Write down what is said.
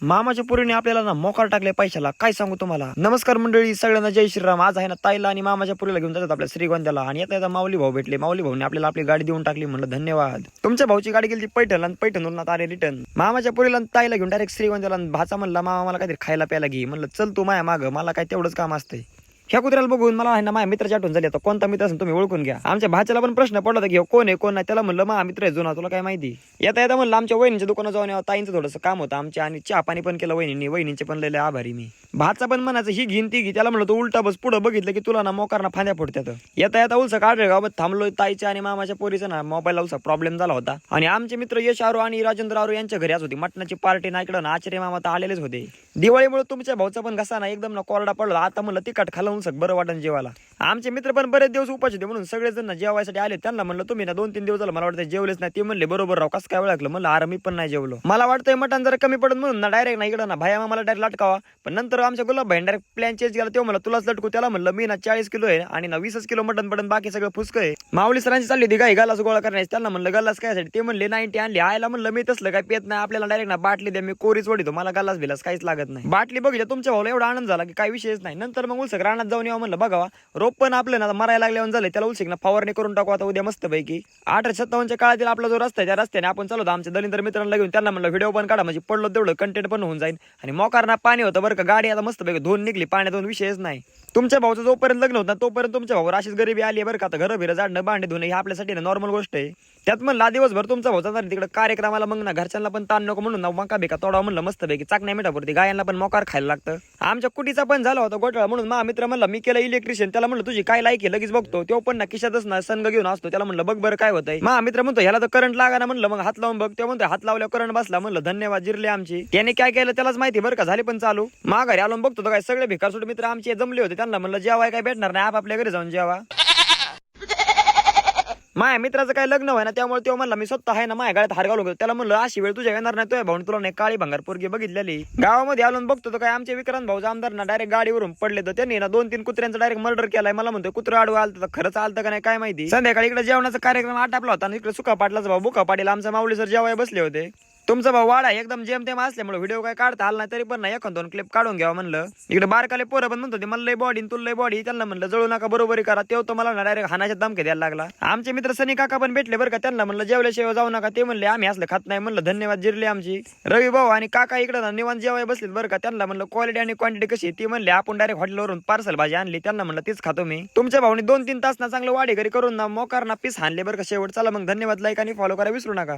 मामाच्या पोरीने आपल्याला ना मोकार टाकले पैशाला, काय सांगू तुम्हाला. नमस्कार मंडळी, सगळ्यांना जय श्रीराम. आज आहे ना ताईला आणि मामाच्या पोरीला घेऊन जातात आपल्या श्रीगोंद्याला, आणि आता माऊली भाऊ भेटले. माऊली भाऊने आपल्याला आपली गाडी देऊन टाकली. म्हणलं धन्यवाद. तुमच्या भाऊची गाडी गेली पैठण, आणि पैठणवरून आता आले रिटर्न. मामाच्या पोरीला ताईला घेऊन डायरेक्ट श्रीगोंद्याला. भाचा म्हणला मामा मला काहीतरी खायला प्यायला घे. म्हणलं चल तू माया माग, मला काय तेवढंच काम असतंय. ह्या कुत्र्याला बघून मला आहे ना माझ्या मित्राची आठवण झाली. आता कोणता मित्र असेल तुम्ही ओळखून घ्या. आमच्या भाच्याला पण प्रश्न पडला होता की कोण आहे कोण नाही. त्याला म्हणलं माझा मित्र आहे जुना, तुला काय माहिती. येता येता म्हणलं आमच्या वहिनीच्या दुकानात जाऊन यावं. ताईंचं थोडंसं काम होतं आमच्या, आणि चहा पाणी पण केलं वहिनींनी. वहिनींचे पण लय आभारी मी. भाचा पण म्हणायचं ही घेईन ती घे. त्याला म्हणलं तू उलटा बस, पुढं बघितलं की तुला ना मोकारना फांद्या फुटत्यात. येता येता उलसा गावात थांबलो. ताईच्या आणि मामाच्या पोरीचा ना मोबाईलला उलसा प्रॉब्लेम झाला होता, आणि आमचे मित्र यश आरू आणि राजेंद्र आरू यांच्या घरी आज होती मटणाची पार्टी. ना इकडं ना आचार्य मामा तर आलेलेच होते. दिवाळीमुळे तुमच्या भाऊचा पण घसा ना एकदम ना कोरडा पडला. आता म्हणलं तिखट खाल्लं सग बरं वाटण जेवायला. आमचे मित्र पण बरेच दिवस उपाशी होते, म्हणून सगळेजण जेवायसाठी आले. त्यांना म्हणलं तुम्ही ना 2-3 दिवस झालं मला वाटतं जेवलेच नाही. ते म्हणले बरोबर राव, कसं काय ओळखलं. म्हणलं अरे मी पण नाही जेवलो. मला वाटतंय मटण जरा कमी पडत म्हणून ना डायरेक्ट ना इकडं ना भाया मामाला डायरेक्ट लटकावा. पण नंतर आमच्या गुलाब भाई डायरेक्ट प्लॅन चेंज केला. तेव्हा मला तुलाच लटकू. त्याला म्हणलं मी ना 40 किलो आहे आणि ना 20 किलो मटण पडन, बाकी सगळं फुसकं आहे. माऊली सरांची चालली होती गाई गलास गोळा करण्याची. त्यांना म्हणलं गलास काय ते म्हणले 90 आणली. आयला म्हणलं मी तसलं काय पेत नाही, आपल्याला डायरेक्ट ना बाटली द्या, मी कोरीच वडीतो, मला गलास भिलास काहीच लागत नाही. बाटली बघितलं तुमच्या भाऊला एवढा आनंद झाला की काही विषयच नाही. नंतर मग उलसक रानात जाऊन यावं म्हणलं. बघावा रोप पण आपलं ना मरायला लागल्यावर झालं, त्याला उलसिक ना फवारणी करून टाकू आता उद्या मस्त पैकी. 1857च्या काळातील आपला जो रस्ता आहे त्या रस्त्याने आपण चालवतो आमच्या दलिंदर मित्रांना घेऊन. त्यांना म्हणलं व्हिडिओ पण काढा, म्हणजे पडलो तेवढं कंटेंट पण होऊन जाईल. आणि मोकारना पाणी होतं बरं का, गाडी आता मस्त पैकी धुवून निघली, पाण्यातून विषयच नाही. तुमच्या भाऊचं जोपर्यंत लग्न होतं तोपर्यंत तुमच्या भाऊ अशीच गरिबी आली बरं का. आता घर बिरं जाणं भांडे धुणं ही आपल्यासाठी ना नॉर्मल गोष्ट आहे. त्यात म्हणला दिवसभर तुमचा भाऊ जाणार तिकडे कार्यक्रमाला, मग ना घरच्यांना पण ताण नको म्हणून ना मका बेका तोडा म्हणलं मस्त पैकी. चाकण्या मिठापुरती गायांना पण मोकार खायला लागतं. आमच्या कुटीचा पण झाला होता घोटाळा, म्हणून मा मित्र म्हणला मी केलं इलेक्ट्रिशियन. त्याला म्हणलं तुझी काय लायकी लगेच बघतो. तो पण ना खिशातच ना संघ घेऊन असतो. त्याला म्हणलं बघ बरं काय होतंय. मा मित्र म्हणतो ह्याला तर करंट लागा ना. म्हणलं मग हात लावून बघ. ते म्हणतो हात लावल्यावर करंट बसला. म्हणलं धन्यवाद जिरले आमची. त्याने काय केलं त्यालाच माहिती बरं का. झाली पण चालू. माघारी आलो बघतो तर काय सगळे भिकारसोट मित्र आमचे जमले होते. त्यांना म्हणलं जेवाय काय भेटणार नाही, आपापल्या घरी जाऊन जेवा. माझ्या मित्राचं काय लग्न व्हाय ना, त्यामुळे तो म्हणला मी स्वतः आहे ना माझ्या गाड्यात हार घालून. त्याला म्हणलं अशी वेळ तुझ्या येणार नाही, तो भाऊन तुला नाही काळी भंगार पोरगी बघितलेली. गावामध्ये आलो बघतो तर काय आमचे विक्रांत भाऊचा आमदार ना डायरेक्ट गाडीवरून पडले. तर त्यांनी ना 2-3 कुत्र्यांचा डायरेक्ट मर्डर केलाय. मला म्हणतो कुत्र आडवं आलतं तर खरंच आलतं का नाही काय माहिती. संध्याकाळी इकडे जेवणाचा कार्यक्रम आटापला होता, आणि इकडे सुका पाटलाचा भाऊ बुका पाटील आमचा माऊली सर जेवाय बसले होते. तुमचा भाऊ वाडा एकदम जेमतेम असल्यामुळे व्हिडिओ काय काढता आला नाही, तरी पण नाही 1-2 क्लिप काढून घ्यावा म्हणलं. इकडे बारकाले पोरं पण म्हणतो मला लय बॉडी तुला लय बॉडी. त्यांना म्हणलं जळू नका बरोबरी करा. तेव्हा तो मला ना डायरेक्ट हानाच्या धमके द्यायला लागला. आमचे मित्र सनी काका पण भेटले बरं का. त्यांना म्हणलं जेवल्याशिवाय जाऊ नका. ते म्हणले आम्ही असलं खात नाही. म्हणलं धन्यवाद जिरले आमची. रवी भाऊ आणि काका इकडे ना निवांत जेवाय बसलेत बरं का. त्यांना म्हणलं क्वालिटी आणि क्वांटिटी कशी. ती म्हणले आपण डायरेक्ट हॉटेलवरून पार्सल भाजी आणली. त्यांना म्हणलं तीच खातो मी. तुमच्या भाऊनी 2-3 तास ना चांगलं वाढी घरी करून ना मोकार ना पीस हाणले बरं का शेवट. चला मग धन्यवाद, लाईक आणि फॉलो करा विसरू नका.